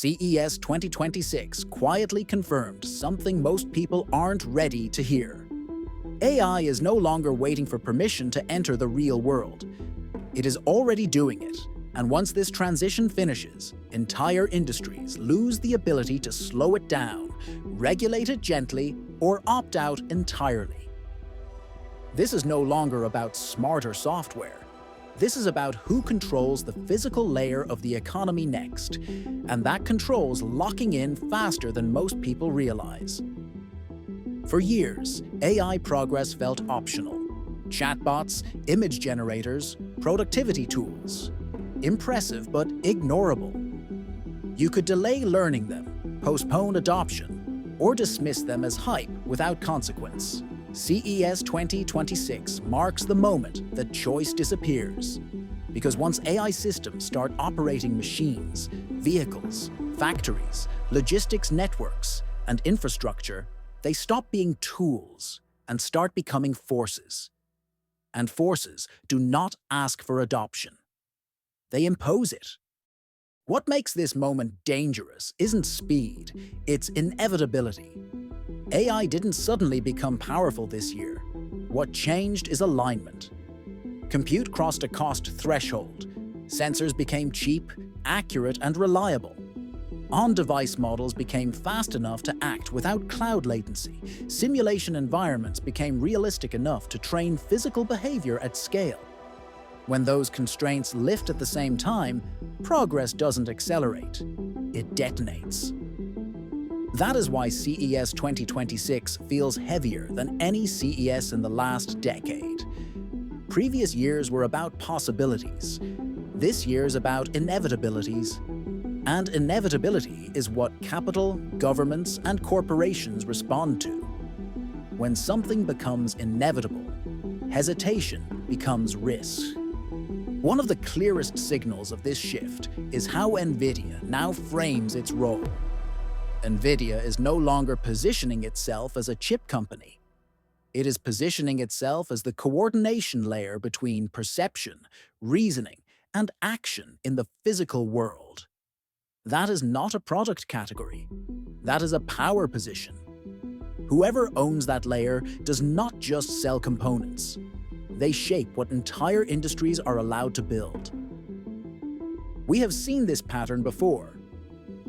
CES 2026 quietly confirmed something most people aren't ready to hear. AI is no longer waiting for permission to enter the real world. It is already doing it, and once this transition finishes, entire industries lose the ability to slow it down, regulate it gently, or opt out entirely. This is no longer about smarter software. This is about who controls the physical layer of the economy next, and that control's locking in faster than most people realize. For years, AI progress felt optional. Chatbots, image generators, productivity tools. Impressive but ignorable. You could delay learning them, postpone adoption, or dismiss them as hype without consequence. CES 2026 marks the moment that choice disappears. Because once AI systems start operating machines, vehicles, factories, logistics networks, and infrastructure, they stop being tools and start becoming forces. And forces do not ask for adoption. They impose it. What makes this moment dangerous isn't speed, it's inevitability. AI didn't suddenly become powerful this year. What changed is alignment. Compute crossed a cost threshold. Sensors became cheap, accurate, and reliable. On-device models became fast enough to act without cloud latency. Simulation environments became realistic enough to train physical behavior at scale. When those constraints lift at the same time, progress doesn't accelerate. It detonates. That is why CES 2026 feels heavier than any CES in the last decade. Previous years were about possibilities. This year's about inevitabilities. And inevitability is what capital, governments, and corporations respond to. When something becomes inevitable, hesitation becomes risk. One of the clearest signals of this shift is how NVIDIA now frames its role. NVIDIA is no longer positioning itself as a chip company. It is positioning itself as the coordination layer between perception, reasoning, and action in the physical world. That is not a product category. That is a power position. Whoever owns that layer does not just sell components. They shape what entire industries are allowed to build. We have seen this pattern before.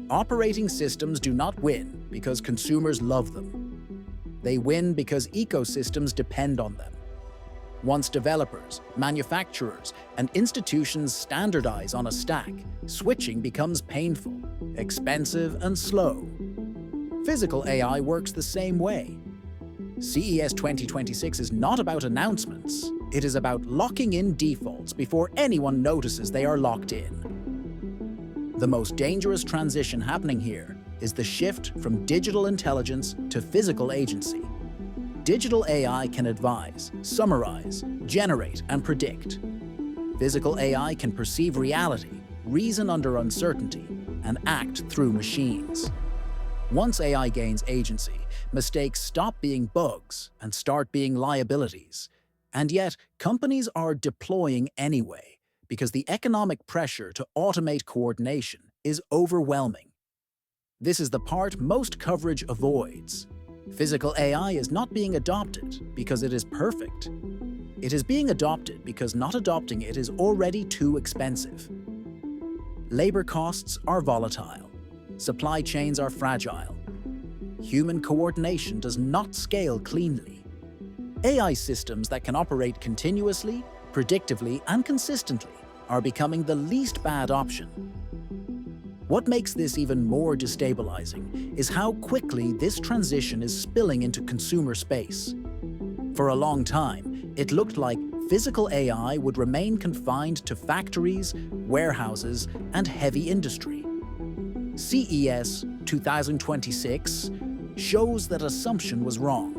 Operating systems do not win because consumers love them. They win because ecosystems depend on them. Once developers, manufacturers, and institutions standardize on a stack, switching becomes painful, expensive, and slow. Physical AI works the same way. CES 2026 is not about announcements. It is about locking in defaults before anyone notices they are locked in. The most dangerous transition happening here is the shift from digital intelligence to physical agency. Digital AI can advise, summarize, generate, and predict. Physical AI can perceive reality, reason under uncertainty, and act through machines. Once AI gains agency, mistakes stop being bugs and start being liabilities. And yet, companies are deploying anyway, because the economic pressure to automate coordination is overwhelming. This is the part most coverage avoids. Physical AI is not being adopted because it is perfect. It is being adopted because not adopting it is already too expensive. Labor costs are volatile. Supply chains are fragile. Human coordination does not scale cleanly. AI systems that can operate continuously, predictively, and consistently are becoming the least bad option. What makes this even more destabilizing is how quickly this transition is spilling into consumer space. For a long time, it looked like physical AI would remain confined to factories, warehouses, and heavy industry. CES 2026 shows that assumption was wrong.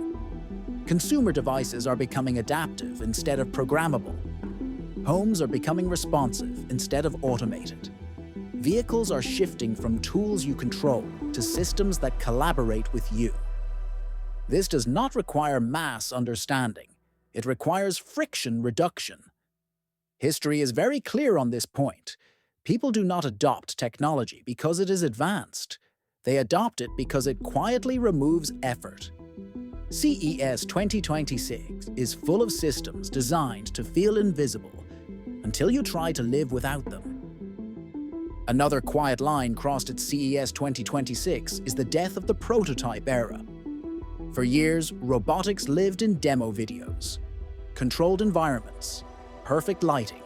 Consumer devices are becoming adaptive instead of programmable. Homes are becoming responsive instead of automated. Vehicles are shifting from tools you control to systems that collaborate with you. This does not require mass understanding. It requires friction reduction. History is very clear on this point. People do not adopt technology because it is advanced. They adopt it because it quietly removes effort. CES 2026 is full of systems designed to feel invisible until you try to live without them. Another quiet line crossed at CES 2026 is the death of the prototype era. For years, robotics lived in demo videos, controlled environments, perfect lighting,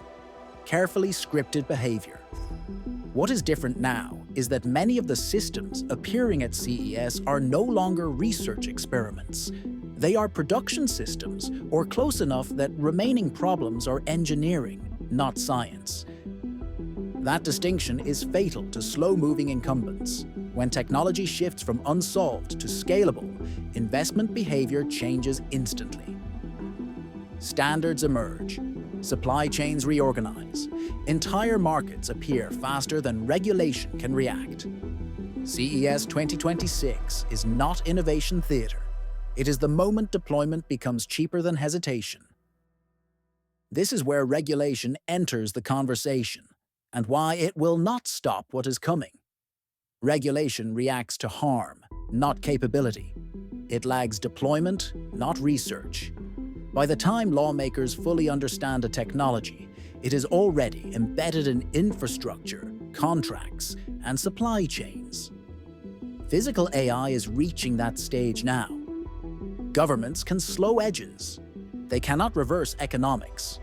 carefully scripted behavior. What is different now is that many of the systems appearing at CES are no longer research experiments. They are production systems, or close enough that remaining problems are engineering, not science. That distinction is fatal to slow-moving incumbents. When technology shifts from unsolved to scalable, investment behavior changes instantly. Standards emerge. Supply chains reorganize. Entire markets appear faster than regulation can react. CES 2026 is not innovation theater. It is the moment deployment becomes cheaper than hesitation. This is where regulation enters the conversation, and why it will not stop what is coming. Regulation reacts to harm, not capability. It lags deployment, not research. By the time lawmakers fully understand a technology, it is already embedded in infrastructure, contracts, and supply chains. Physical AI is reaching that stage now. Governments can slow edges. They cannot reverse economics.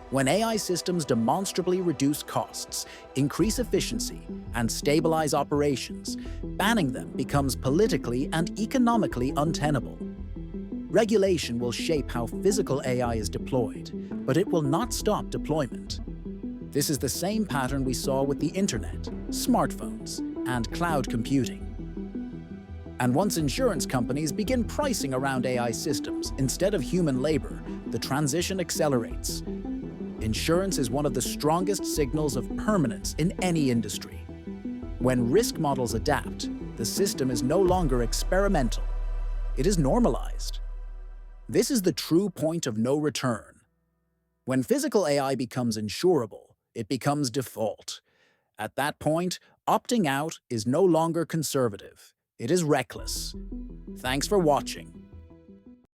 When AI systems demonstrably reduce costs, increase efficiency, and stabilize operations, banning them becomes politically and economically untenable. Regulation will shape how physical AI is deployed, but it will not stop deployment. This is the same pattern we saw with the internet, smartphones, and cloud computing. And once insurance companies begin pricing around AI systems instead of human labor, the transition accelerates. Insurance is one of the strongest signals of permanence in any industry. When risk models adapt, the system is no longer experimental. It is normalized. This is the true point of no return. When physical AI becomes insurable, it becomes default. At that point, opting out is no longer conservative. It is reckless. Thanks for watching.